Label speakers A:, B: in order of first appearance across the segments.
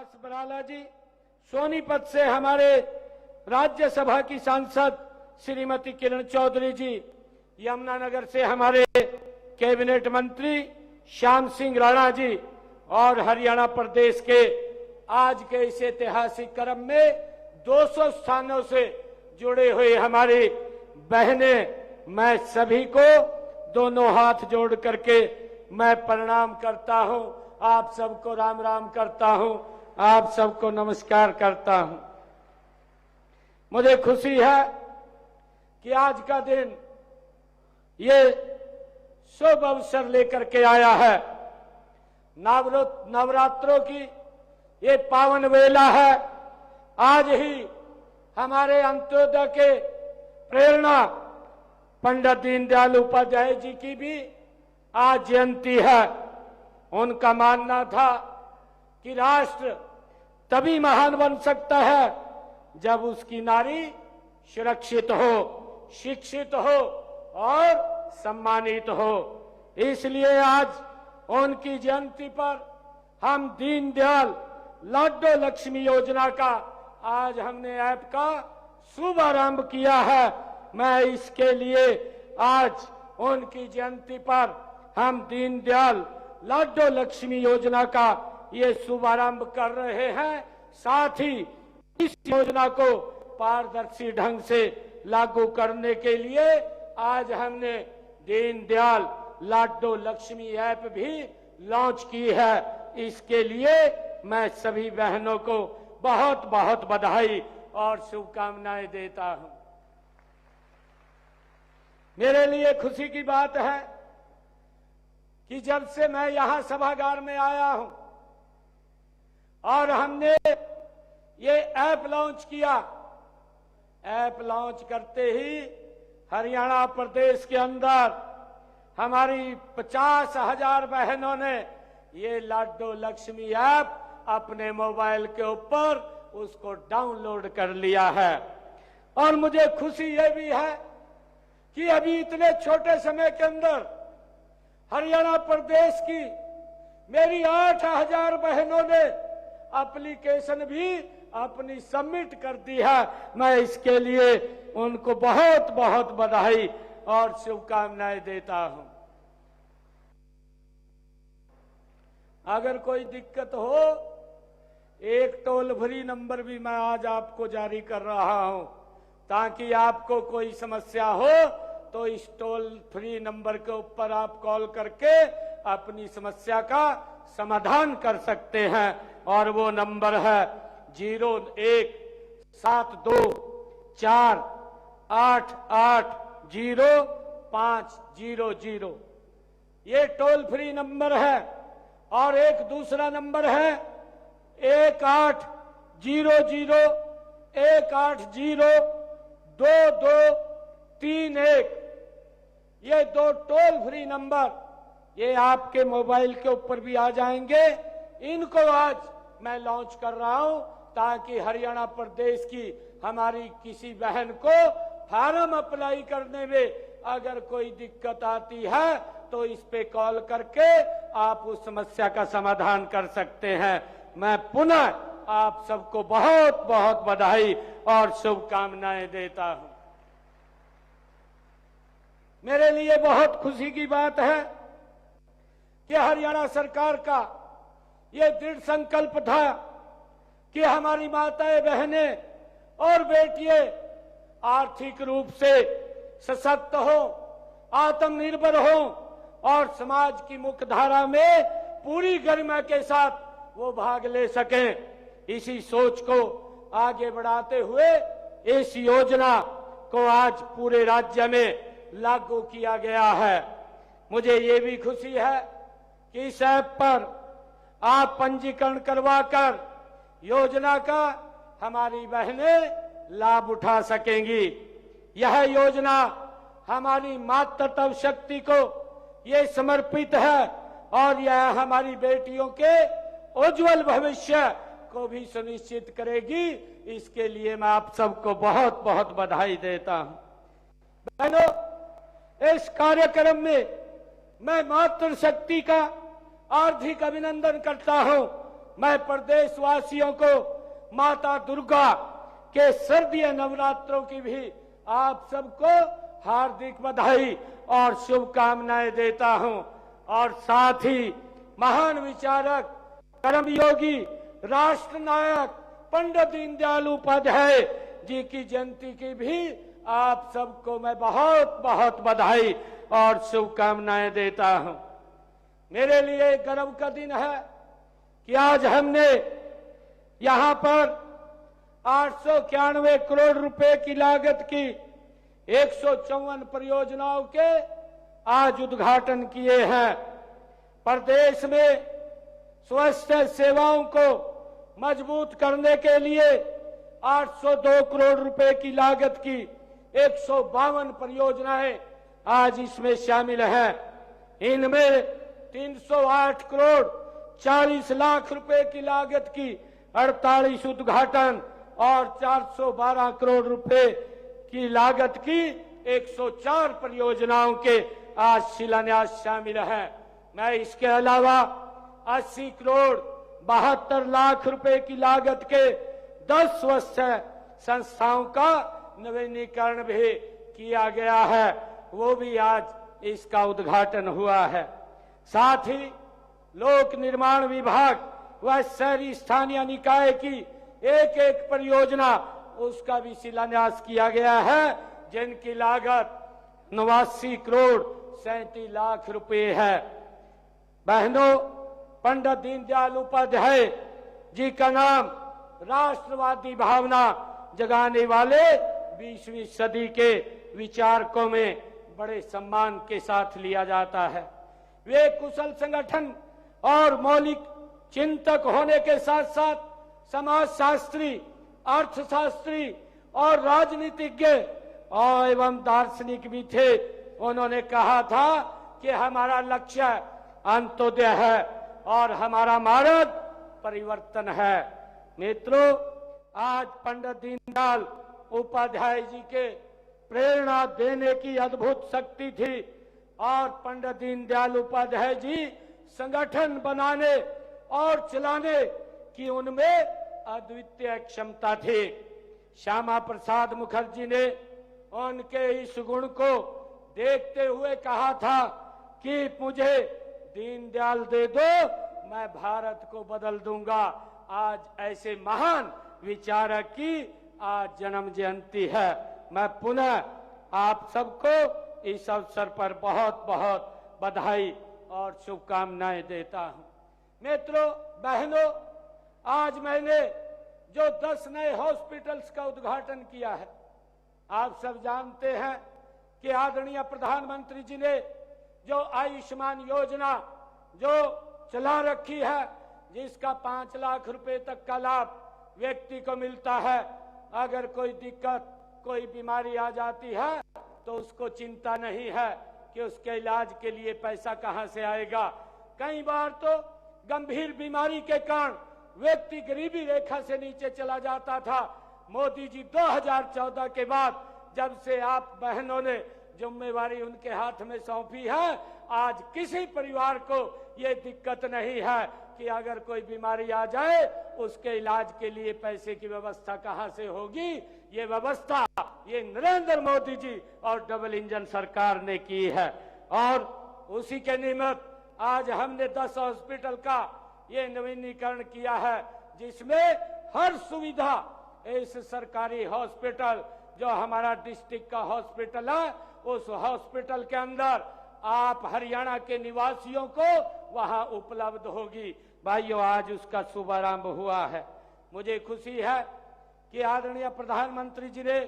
A: सुभाष बराला जी, सोनीपत से हमारे राज्यसभा की सांसद श्रीमती किरण चौधरी जी, यमुनानगर से हमारे कैबिनेट मंत्री श्याम सिंह राणा जी और हरियाणा प्रदेश के आज के इस ऐतिहासिक क्रम में 200 स्थानों से जुड़े हुए हमारी बहनें, मैं सभी को दोनों हाथ जोड़ करके मैं प्रणाम करता हूं। आप सबको राम राम करता हूं, आप सबको नमस्कार करता हूं। मुझे खुशी है कि आज का दिन ये शुभ अवसर लेकर के आया है। नवरात्रों की ये पावन वेला है। आज ही हमारे अंत्योदय के प्रेरणा पंडित दीनदयाल उपाध्याय जी की भी आज जयंती है। उनका मानना था कि राष्ट्र तभी महान बन सकता है जब उसकी नारी सुरक्षित हो, शिक्षित हो और सम्मानित हो। इसलिए आज उनकी जयंती पर हम दीनदयाल लाडो लक्ष्मी योजना का आज हमने ऐप का शुभारंभ किया है। मैं इसके लिए आज उनकी जयंती पर हम दीनदयाल लाडो लक्ष्मी योजना का ये शुभारंभ कर रहे हैं। साथ ही इस योजना को पारदर्शी ढंग से लागू करने के लिए आज हमने दीनदयाल लाडो लक्ष्मी ऐप भी लॉन्च की है। इसके लिए मैं सभी बहनों को बहुत बहुत बधाई और शुभकामनाएं देता हूं। मेरे लिए खुशी की बात है कि जब से मैं यहां सभागार में आया हूं और हमने ये ऐप लॉन्च किया, ऐप लॉन्च करते ही हरियाणा प्रदेश के अंदर हमारी 50,000 बहनों ने ये लाडो लक्ष्मी ऐप अपने मोबाइल के ऊपर उसको डाउनलोड कर लिया है। और मुझे खुशी ये भी है कि अभी इतने छोटे समय के अंदर हरियाणा प्रदेश की मेरी 8,000 बहनों ने एप्लीकेशन भी अपनी सबमिट कर दी है। मैं इसके लिए उनको बहुत बहुत बधाई और शुभकामनाएं देता हूं। अगर कोई दिक्कत हो, एक टोल फ्री नंबर भी मैं आज आपको जारी कर रहा हूं, ताकि आपको कोई समस्या हो तो इस टोल फ्री नंबर के ऊपर आप कॉल करके अपनी समस्या का समाधान कर सकते हैं। और वो नंबर है 017248800500। ये टोल फ्री नंबर है। और एक दूसरा नंबर है 1801802231। ये दो टोल फ्री नंबर ये आपके मोबाइल के ऊपर भी आ जाएंगे। इनको आज मैं लॉन्च कर रहा हूं ताकि हरियाणा प्रदेश की हमारी किसी बहन को फार्म अप्लाई करने में अगर कोई दिक्कत आती है तो इस पे कॉल करके आप उस समस्या का समाधान कर सकते हैं। मैं पुनः आप सबको बहुत बहुत बधाई और शुभकामनाएं देता हूं। मेरे लिए बहुत खुशी की बात है कि हरियाणा सरकार का ये दृढ़ संकल्प था कि हमारी माताएं, बहनें और बेटियां आर्थिक रूप से सशक्त हो, आत्मनिर्भर हो और समाज की मुख्यधारा में पूरी गरिमा के साथ वो भाग ले सकें। इसी सोच को आगे बढ़ाते हुए इस योजना को आज पूरे राज्य में लागू किया गया है। मुझे ये भी खुशी है कि इस ऐप पर आप पंजीकरण करवाकर योजना का हमारी बहनें लाभ उठा सकेंगी। यह योजना हमारी मातृत्व शक्ति को ये समर्पित है और यह हमारी बेटियों के उज्जवल भविष्य को भी सुनिश्चित करेगी। इसके लिए मैं आप सबको बहुत बहुत बधाई देता हूं। बहनों, इस कार्यक्रम में मैं मातृशक्ति का हार्दिक अभिनंदन करता हूं मैं प्रदेशवासियों को माता दुर्गा के शारदीय नवरात्रों की भी आप सबको हार्दिक बधाई और शुभकामनाएं देता हूं। और साथ ही महान विचारक, कर्मयोगी, राष्ट्र नायक पंडित दीनदयाल उपाध्याय जी की जयंती की भी आप सबको मैं बहुत बहुत बधाई और शुभकामनाएं देता हूं। मेरे लिए गर्व का दिन है कि आज हमने यहां पर 891 करोड़ रुपए की लागत की 154 परियोजनाओं के आज उद्घाटन किए हैं। प्रदेश में स्वास्थ्य सेवाओं को मजबूत करने के लिए 802 करोड़ रुपए की लागत की 152 परियोजनाएं आज इसमें शामिल हैं। इनमें 308 करोड़ 40 लाख रुपए की लागत की 48 उद्घाटन और 412 करोड़ रुपए की लागत की 104 परियोजनाओं के आज शिलान्यास शामिल हैं। मैं इसके अलावा 80 करोड़ 72 लाख रुपए की लागत के 10 स्वास्थ्य संस्थाओं का नवीनीकरण भी किया गया है, वो भी आज इसका उद्घाटन हुआ है। साथ ही लोक निर्माण विभाग व शहरी स्थानीय निकाय की एक एक परियोजना उसका भी शिलान्यास किया गया है, जिनकी लागत 89 करोड़ 37 लाख रुपए है। बहनों, पंडित दीनदयाल उपाध्याय जी का नाम राष्ट्रवादी भावना जगाने वाले 20वीं सदी के विचारकों में बड़े सम्मान के साथ लिया जाता है। वे कुशल संगठन और मौलिक चिंतक होने के साथ साथ समाजशास्त्री, अर्थशास्त्री और राजनीतिज्ञ और एवं दार्शनिक भी थे। उन्होंने कहा था कि हमारा लक्ष्य अंत्योदय है और हमारा मार्ग परिवर्तन है। मित्रों, आज पंडित दीनदयाल उपाध्याय जी के प्रेरणा देने की अद्भुत शक्ति थी और पंडित दीनदयाल उपाध्याय जी संगठन बनाने और चलाने की उनमें अद्वितीय क्षमता थी। श्यामा प्रसाद मुखर्जी ने उनके इस गुण को देखते हुए कहा था कि मुझे दीनदयाल दे दो, मैं भारत को बदल दूंगा। आज ऐसे महान विचारक की आज जन्म जयंती है। मैं पुनः आप सबको इस अवसर पर बहुत बहुत बधाई और शुभकामनाएं देता हूं। मित्रों, बहनों, आज मैंने जो 10 नए हॉस्पिटल्स का उद्घाटन किया है, आप सब जानते हैं कि आदरणीय प्रधानमंत्री जी ने जो आयुष्मान योजना जो चला रखी है, जिसका 5 लाख रुपए तक का लाभ व्यक्ति को मिलता है। अगर कोई दिक्कत, कोई बीमारी आ जाती है तो उसको चिंता नहीं है कि उसके इलाज के लिए पैसा कहां से आएगा। कई बार तो गंभीर बीमारी के कारण व्यक्ति गरीबी रेखा से नीचे चला जाता था। मोदी जी 2014 के बाद जब से आप बहनों ने जिम्मेवारी उनके हाथ में सौंपी है, आज किसी परिवार को ये दिक्कत नहीं है कि अगर कोई बीमारी आ जाए उसके इलाज के लिए पैसे की व्यवस्था कहां से होगी। ये व्यवस्था ये नरेंद्र मोदी जी और डबल इंजन सरकार ने की है और उसी के निमित्त आज हमने 10 हॉस्पिटल का ये नवीनीकरण किया है, जिसमें हर सुविधा इस सरकारी हॉस्पिटल जो हमारा डिस्ट्रिक्ट का हॉस्पिटल है, उस हॉस्पिटल के अंदर आप हरियाणा के निवासियों को वहां उपलब्ध होगी। भाइयों, आज उसका शुभारंभ हुआ है। मुझे खुशी है कि आदरणीय प्रधानमंत्री जी ने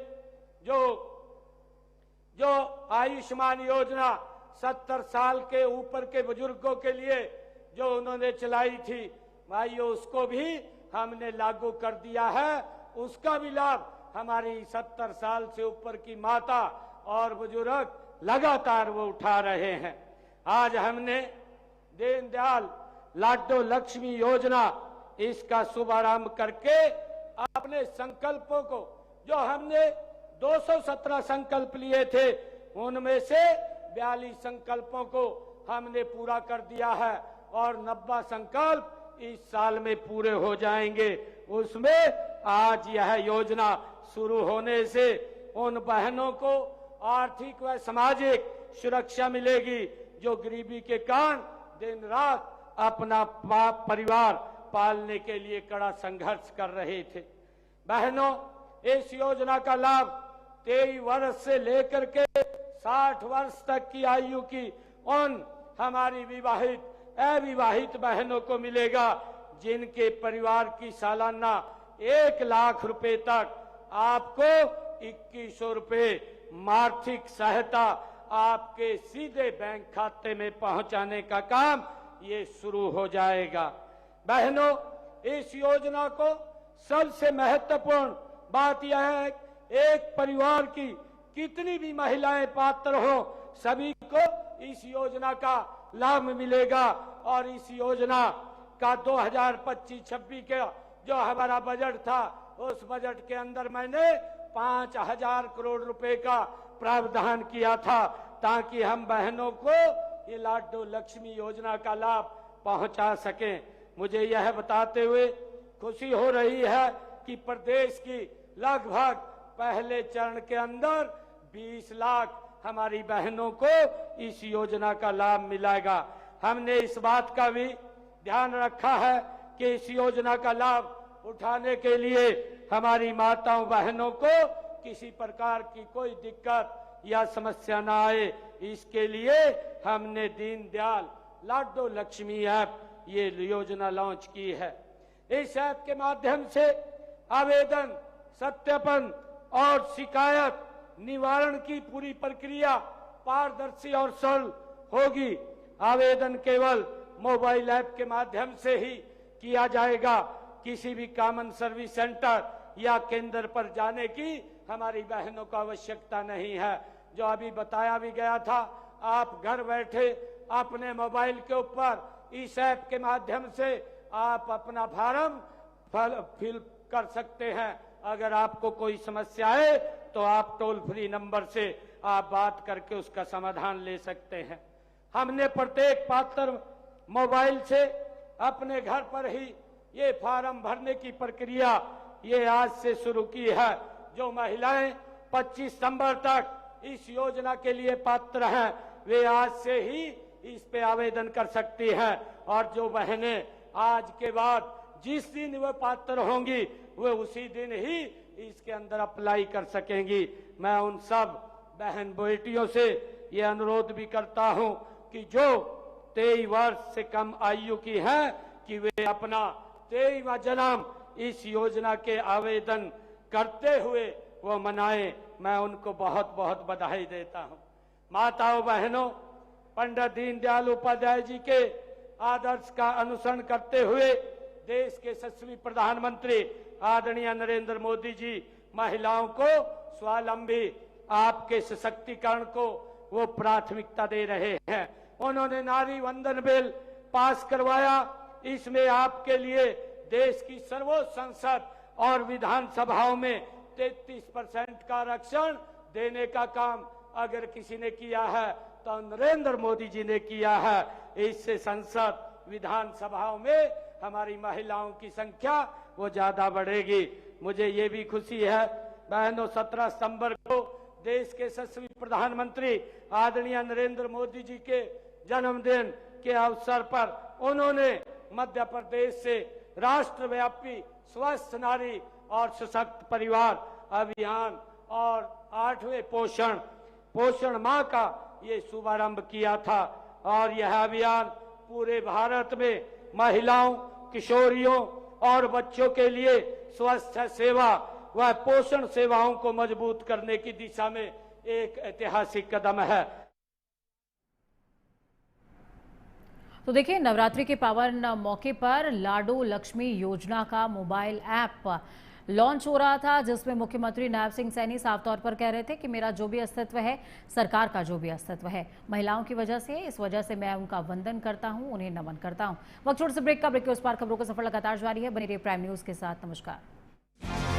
A: जो आयुष्मान योजना 70 साल के ऊपर के बुजुर्गों के लिए जो उन्होंने चलाई थी, भाइयों, उसको भी हमने लागू कर दिया है। उसका भी लाभ हमारी 70 साल से ऊपर की माता और बुजुर्ग लगातार वो उठा रहे हैं। आज हमने दीनदयाल लाडो लक्ष्मी योजना इसका शुभारंभ करके अपने संकल्पों को, जो हमने 217 संकल्प लिए थे, उनमें से 42 संकल्पों को हमने पूरा कर दिया है और 90 संकल्प इस साल में पूरे हो जाएंगे। उसमें आज यह योजना शुरू होने से उन बहनों को आर्थिक व सामाजिक सुरक्षा मिलेगी जो गरीबी के कारण दिन रात अपना परिवार पालने के लिए कड़ा संघर्ष कर रहे थे। बहनों, इस योजना का लाभ 23 वर्ष से लेकर के 60 वर्ष तक की आयु की उन हमारी विवाहित अविवाहित बहनों को मिलेगा जिनके परिवार की सालाना 1 लाख रुपए तक आपको 2100 रुपए आर्थिक सहायता आपके सीधे बैंक खाते में पहुंचाने का काम ये शुरू हो जाएगा। बहनों, इस योजना को सबसे महत्वपूर्ण बात यह है, एक परिवार की कितनी भी महिलाएं पात्र हो, सभी को इस योजना का लाभ मिलेगा। और इस योजना का 2025-26 का जो हमारा बजट था, उस बजट के अंदर मैंने 5000 करोड़ रुपए का प्रावधान किया था ताकि हम बहनों को ये लाडो लक्ष्मी योजना का लाभ पहुंचा सकें। मुझे यह बताते हुए खुशी हो रही है कि प्रदेश की लगभग पहले चरण के अंदर 20 लाख हमारी बहनों को इस योजना का लाभ मिलेगा। हमने इस बात का भी ध्यान रखा है कि इस योजना का लाभ उठाने के लिए हमारी माताओं बहनों को किसी प्रकार की कोई दिक्कत या समस्या न आए, इसके लिए हमने दीनदयाल लाडो लक्ष्मी ऐप ये योजना लॉन्च की है। इस ऐप के माध्यम से आवेदन, सत्यापन और शिकायत निवारण की पूरी प्रक्रिया पारदर्शी और सरल होगी। आवेदन केवल मोबाइल ऐप के माध्यम से ही किया जाएगा। किसी भी कॉमन सर्विस सेंटर या केंद्र पर जाने की हमारी बहनों को आवश्यकता नहीं है। जो अभी बताया भी गया था, आप घर बैठे अपने मोबाइल के ऊपर इस ऐप के माध्यम से आप अपना फॉर्म फिल कर सकते हैं। अगर आपको कोई समस्या है तो आप टोल फ्री नंबर से आप बात करके उसका समाधान ले सकते हैं। हमने प्रत्येक पात्र मोबाइल से अपने घर पर ही ये फॉर्म भरने की प्रक्रिया ये आज से शुरू की है। जो महिलाएं 25 सितंबर तक इस योजना के लिए पात्र हैं, वे आज से ही इस पे आवेदन कर सकती हैं। और जो बहनें आज के बाद जिस दिन वे पात्र होंगी, वे उसी दिन ही इसके अंदर अप्लाई कर सकेंगी। मैं उन सब बहन बेटियों से ये अनुरोध भी करता हूं कि जो 23 वर्ष से कम आयु की हैं कि वे अपना 23वां जन्म इस योजना के आवेदन करते हुए वो मनाएं। मैं उनको बहुत बहुत बधाई देता हूं। माताओं बहनों, पंडित दीनदयाल उपाध्याय जी के आदर्श का अनुसरण करते हुए देश के यशस्वी प्रधानमंत्री आदरणीय नरेंद्र मोदी जी महिलाओं को स्वावलंबी, आपके सशक्तिकरण को वो प्राथमिकता दे रहे हैं। उन्होंने नारी वंदन बिल पास करवाया। इसमें आपके लिए देश की सर्वोच्च संसद और विधानसभाओं में 33% का आरक्षण देने का काम अगर किसी ने किया है तो नरेंद्र मोदी जी ने किया है। इससे संसद विधानसभाओं में हमारी महिलाओं की संख्या वो ज्यादा बढ़ेगी। मुझे ये भी खुशी है बहनों, 17 सितंबर को देश के यशस्वी प्रधानमंत्री आदरणीय नरेंद्र मोदी जी के जन्मदिन के अवसर पर उन्होंने मध्य प्रदेश से राष्ट्रव्यापी स्वस्थ नारी और सशक्त परिवार अभियान और 8वें पोषण माह का ये शुभारंभ किया था। और यह अभियान पूरे भारत में महिलाओं, किशोरियों और बच्चों के लिए स्वास्थ्य सेवा व पोषण सेवाओं को मजबूत करने की दिशा में एक ऐतिहासिक कदम है।
B: तो देखिए, नवरात्रि के पावन मौके पर लाडो लक्ष्मी योजना का मोबाइल ऐप लॉन्च हो रहा था, जिसमें मुख्यमंत्री नायब सिंह सैनी साफ तौर पर कह रहे थे कि मेरा जो भी अस्तित्व है, सरकार का जो भी अस्तित्व है, महिलाओं की वजह से, इस वजह से मैं उनका वंदन करता हूं, उन्हें नमन करता हूं। वक्त छोटे से ब्रेक का, ब्रेक के उस पार खबरों का सफर लगातार जारी है। बने रहिए प्राइम न्यूज के साथ। नमस्कार।